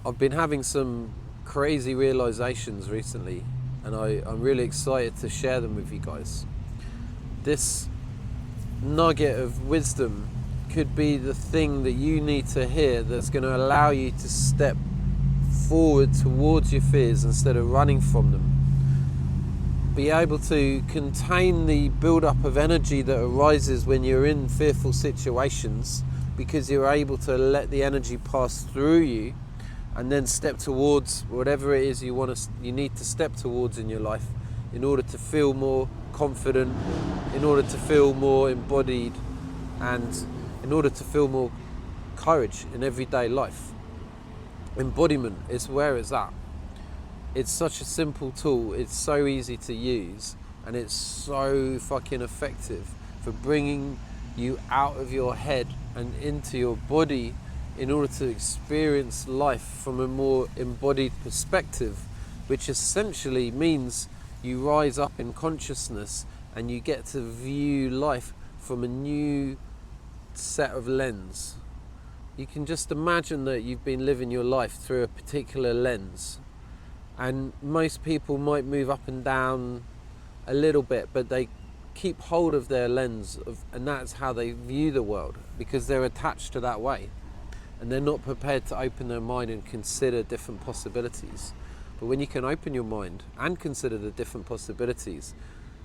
I've been having some crazy realizations recently, and I'm really excited to share them with you guys. This nugget of wisdom could be the thing that you need to hear that's going to allow you to step forward towards your fears instead of running from them. Be able to contain the build-up of energy that arises when you're in fearful situations, because you're able to let the energy pass through you and then step towards whatever it is you need to step towards in your life in order to feel more confident, in order to feel more embodied, and in order to feel more courage in everyday life. Embodiment is where it's at. It's such a simple tool, it's so easy to use, and it's so fucking effective for bringing you out of your head and into your body in order to experience life from a more embodied perspective, which essentially means you rise up in consciousness and you get to view life from a new set of lens. You can just imagine that you've been living your life through a particular lens, and most people might move up and down a little bit, but they keep hold of their lens, and that's how they view the world, because they're attached to that way and they're not prepared to open their mind and consider different possibilities. But when you can open your mind and consider the different possibilities,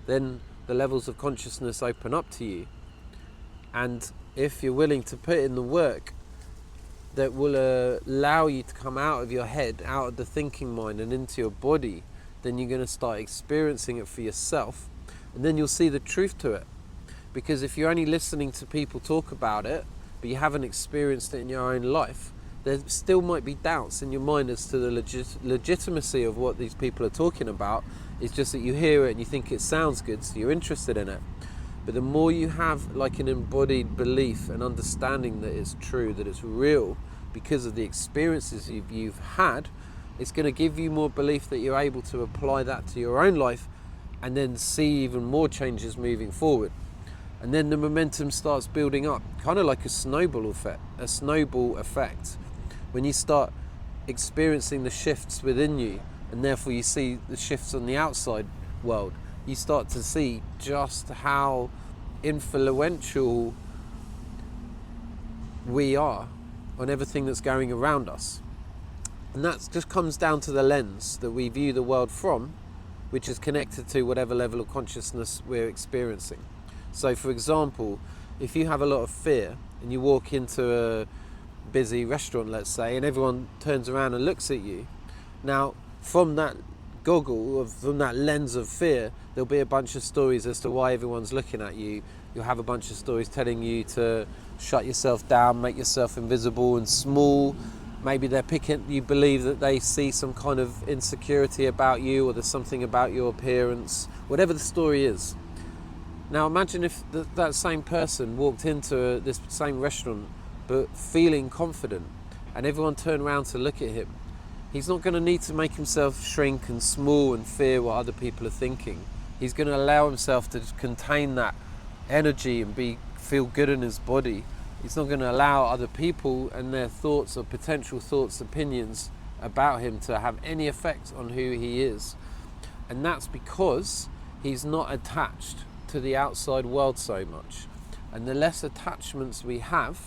then the levels of consciousness open up to you, and if you're willing to put in the work that will allow you to come out of your head, out of the thinking mind and into your body, then you're going to start experiencing it for yourself, and then you'll see the truth to it. Because if you're only listening to people talk about it, but you haven't experienced it in your own life, there still might be doubts in your mind as to the legitimacy of what these people are talking about. It's just that you hear it and you think it sounds good, so you're interested in it. But the more you have like an embodied belief and understanding that it's true, that it's real, because of the experiences you've had, it's going to give you more belief that you're able to apply that to your own life and then see even more changes moving forward. And then the momentum starts building up, kind of like a snowball effect. When you start experiencing the shifts within you, and therefore you see the shifts on the outside world, you start to see just how influential we are on everything that's going around us. And that just comes down to the lens that we view the world from, which is connected to whatever level of consciousness we're experiencing. So for example, if you have a lot of fear and you walk into a busy restaurant, let's say, and everyone turns around and looks at you, now from that from that lens of fear, there'll be a bunch of stories as to why everyone's looking at you. You'll have a bunch of stories telling you to shut yourself down, make yourself invisible and small. Maybe you believe that they see some kind of insecurity about you, or there's something about your appearance, whatever the story is. Now imagine if that same person walked into this same restaurant but feeling confident, and everyone turned around to look at him. He's not going to need to make himself shrink and small and fear what other people are thinking. He's going to allow himself to contain that energy and feel good in his body. He's not going to allow other people and their thoughts or potential thoughts, opinions about him to have any effect on who he is. And that's because he's not attached to the outside world so much. And the less attachments we have,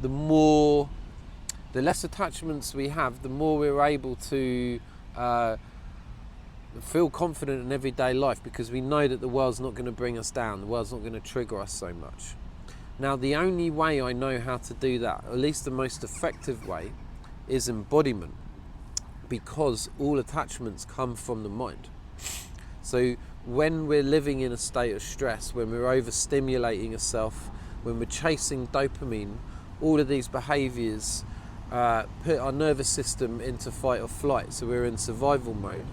the more we're able to feel confident in everyday life, because we know that the world's not going to bring us down, the world's not going to trigger us so much. Now the only way I know how to do that, or at least the most effective way, is embodiment, because all attachments come from the mind. So when we're living in a state of stress, when we're overstimulating ourselves, when we're chasing dopamine, all of these behaviours put our nervous system into fight or flight, so we're in survival mode.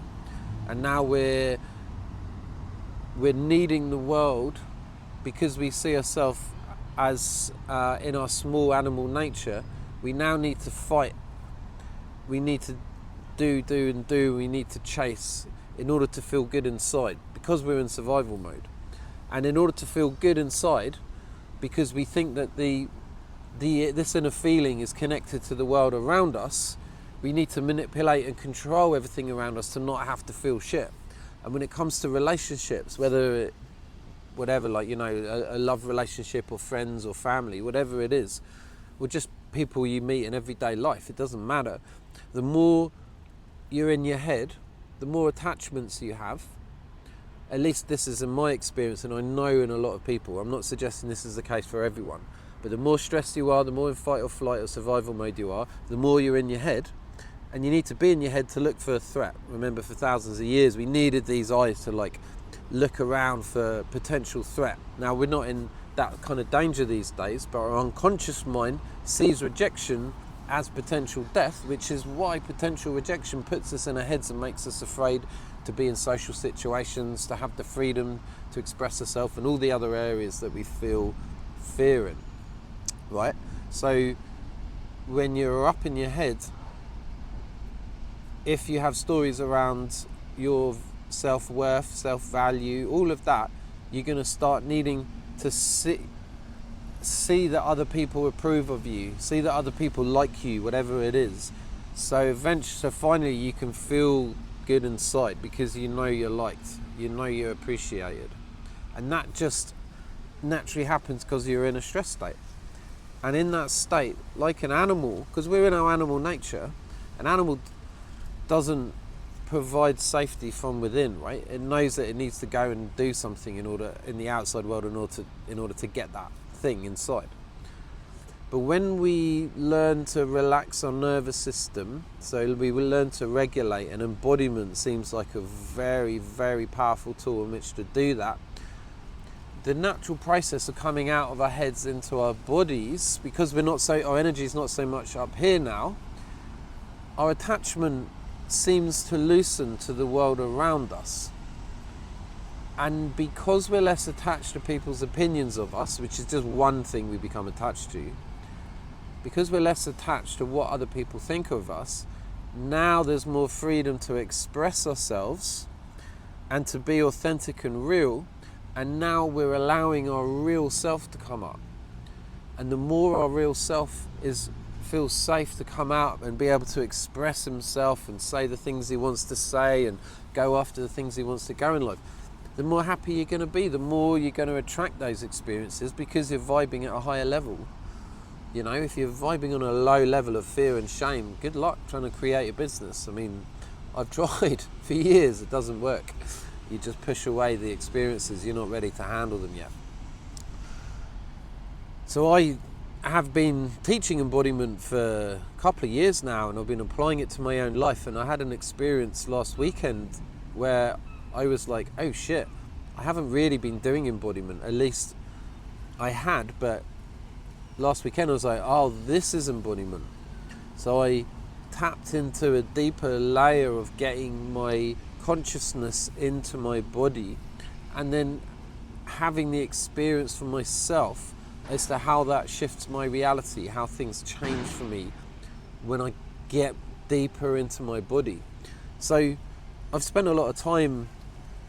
And now we're needing the world, because we see ourselves as in our small animal nature. We now need to fight. We need to do. We need to chase in order to feel good inside, because we're in survival mode. And in order to feel good inside, because we think that this inner feeling is connected to the world around us, We need to manipulate and control everything around us to not have to feel shit. And when it comes to relationships, whatever, like, you know, a love relationship or friends or family, whatever it is, or just people you meet in everyday life, it doesn't matter. The more you're in your head, the more attachments you have. At least this is in my experience, and I know in a lot of people. I'm not suggesting this is the case for everyone, but the more stressed you are, the more in fight or flight or survival mode you are, the more you're in your head. And you need to be in your head to look for a threat. Remember, for thousands of years, we needed these eyes to like look around for potential threat. Now, we're not in that kind of danger these days, but our unconscious mind sees rejection as potential death, which is why potential rejection puts us in our heads and makes us afraid to be in social situations, to have the freedom to express ourselves, and all the other areas that we feel fear in, right? So when you're up in your head, if you have stories around your self-worth, self-value, all of that, you're going to start needing to see that other people approve of you, see that other people like you, whatever it is. So finally you can feel good inside because you know you're liked, you know you're appreciated. And that just naturally happens because you're in a stress state. And in that state, like an animal, because we're in our animal nature, an animal doesn't provide safety from within, right? It knows that it needs to go and do something in the outside world in order to get that thing inside. But when we learn to relax our nervous system, so we will learn to regulate, and embodiment seems like a very, very powerful tool in which to do that. The natural process of coming out of our heads into our bodies, because our energy is not so much up here now, our attachment seems to loosen to the world around us. And because we're less attached to people's opinions of us, which is just one thing we become attached to, because we're less attached to what other people think of us, now there's more freedom to express ourselves and to be authentic and real. And now we're allowing our real self to come up. And the more our real self feels safe to come out and be able to express himself and say the things he wants to say and go after the things he wants to go in life, the more happy you're going to be, the more you're going to attract those experiences because you're vibing at a higher level. You know, if you're vibing on a low level of fear and shame, good luck trying to create a business. I mean, I've tried for years, it doesn't work. You just push away the experiences, you're not ready to handle them yet. So I have been teaching embodiment for a couple of years now, and I've been applying it to my own life. And I had an experience last weekend where I was like, oh shit, I haven't really been doing embodiment. At least I had, but last weekend I was like, oh, this is embodiment. So I tapped into a deeper layer of getting my consciousness into my body, and then having the experience for myself as to how that shifts my reality, how things change for me when I get deeper into my body. So I've spent a lot of time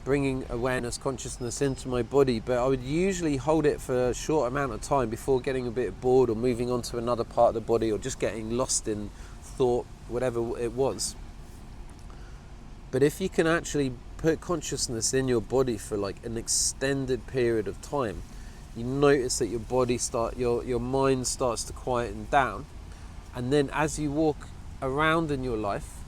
bringing awareness, consciousness into my body, but I would usually hold it for a short amount of time before getting a bit bored or moving on to another part of the body or just getting lost in thought, whatever it was. But if you can actually put consciousness in your body for like an extended period of time, you notice that your mind starts to quieten down. And then as you walk around in your life,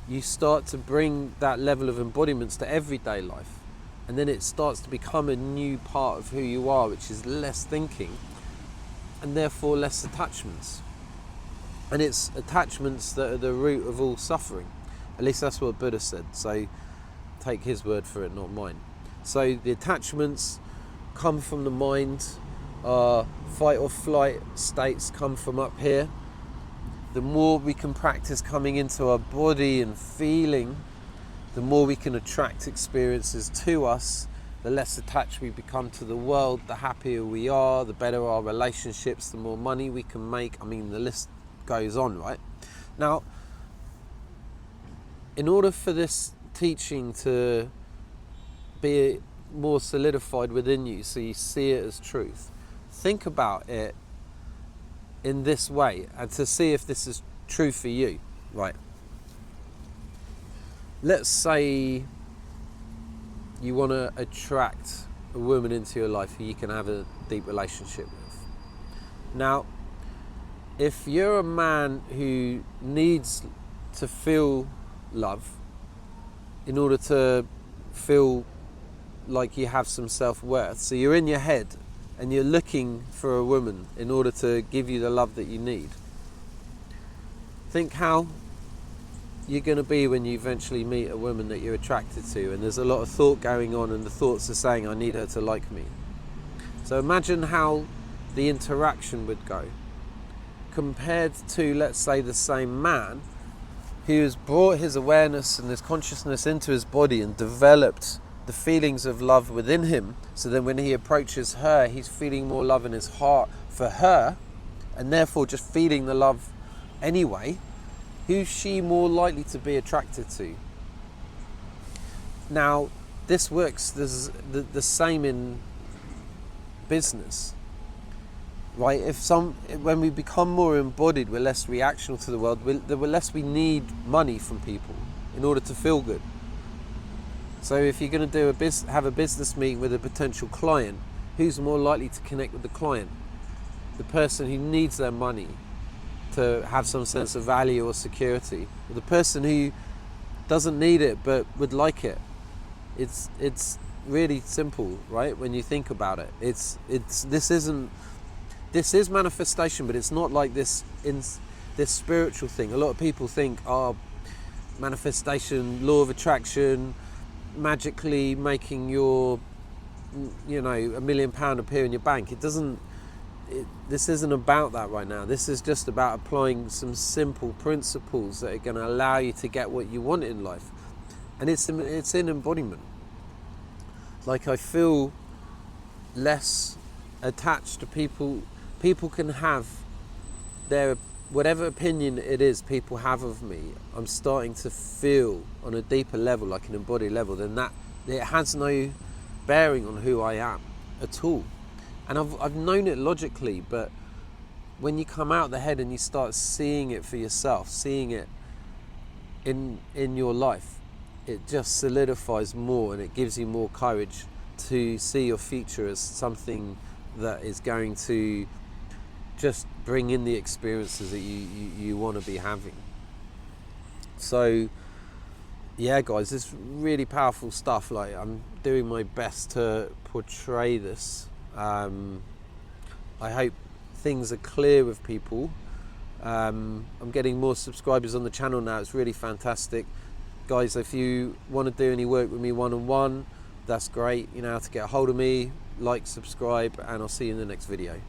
you start to bring that level of embodiments to everyday life. And then it starts to become a new part of who you are, which is less thinking and therefore less attachments. And it's attachments that are the root of all suffering. At least that's what Buddha said. So take his word for it, not mine. So the attachments come from the mind. Our fight or flight states come from up here. The more we can practice coming into our body and feeling, the more we can attract experiences to us, the less attached we become to the world, the happier we are, the better our relationships, the more money we can make. I mean, the list goes on, right? Now, in order for this teaching to be more solidified within you, so you see it as truth, think about it in this way and to see if this is true for you. Right. Let's say you want to attract a woman into your life who you can have a deep relationship with. Now, if you're a man who needs to feel love in order to feel like you have some self-worth, so you're in your head and you're looking for a woman in order to give you the love that you need, think how you're going to be when you eventually meet a woman that you're attracted to, and there's a lot of thought going on and the thoughts are saying, I need her to like me. So imagine how the interaction would go compared to, let's say, the same man who has brought his awareness and his consciousness into his body and developed the feelings of love within him, so then when he approaches her, he's feeling more love in his heart for her, and therefore just feeling the love anyway. Who's she more likely to be attracted to? Now, this works the same in business, right? When we become more embodied, we're less reactional to the world. The less we need money from people in order to feel good. So if you're going to have a business meeting with a potential client, who's more likely to connect with the client? The person who needs their money to have some sense of value or security, or the person who doesn't need it but would like it. It's really simple, right? When you think about it, this is manifestation, but it's not like this spiritual thing. A lot of people think, manifestation, law of attraction, magically making your £1 million appear in your bank. This isn't about that right now. This is just about applying some simple principles that are going to allow you to get what you want in life. And it's in embodiment. Like, I feel less attached to people. People can have their, whatever opinion it is people have of me, I'm starting to feel on a deeper level, like an embodied level, then that it has no bearing on who I am at all. And I've known it logically, but when you come out the head and you start seeing it for yourself, seeing it in your life, it just solidifies more, and it gives you more courage to see your future as something that is going to just bring in the experiences that you want to be having. So yeah, guys, it's really powerful stuff. Like, I'm doing my best to portray this. I hope things are clear with people. I'm getting more subscribers on the channel now. It's really fantastic. Guys, if you want to do any work with me one-on-one, that's great. You know how to get a hold of me. Like, subscribe, and I'll see you in the next video.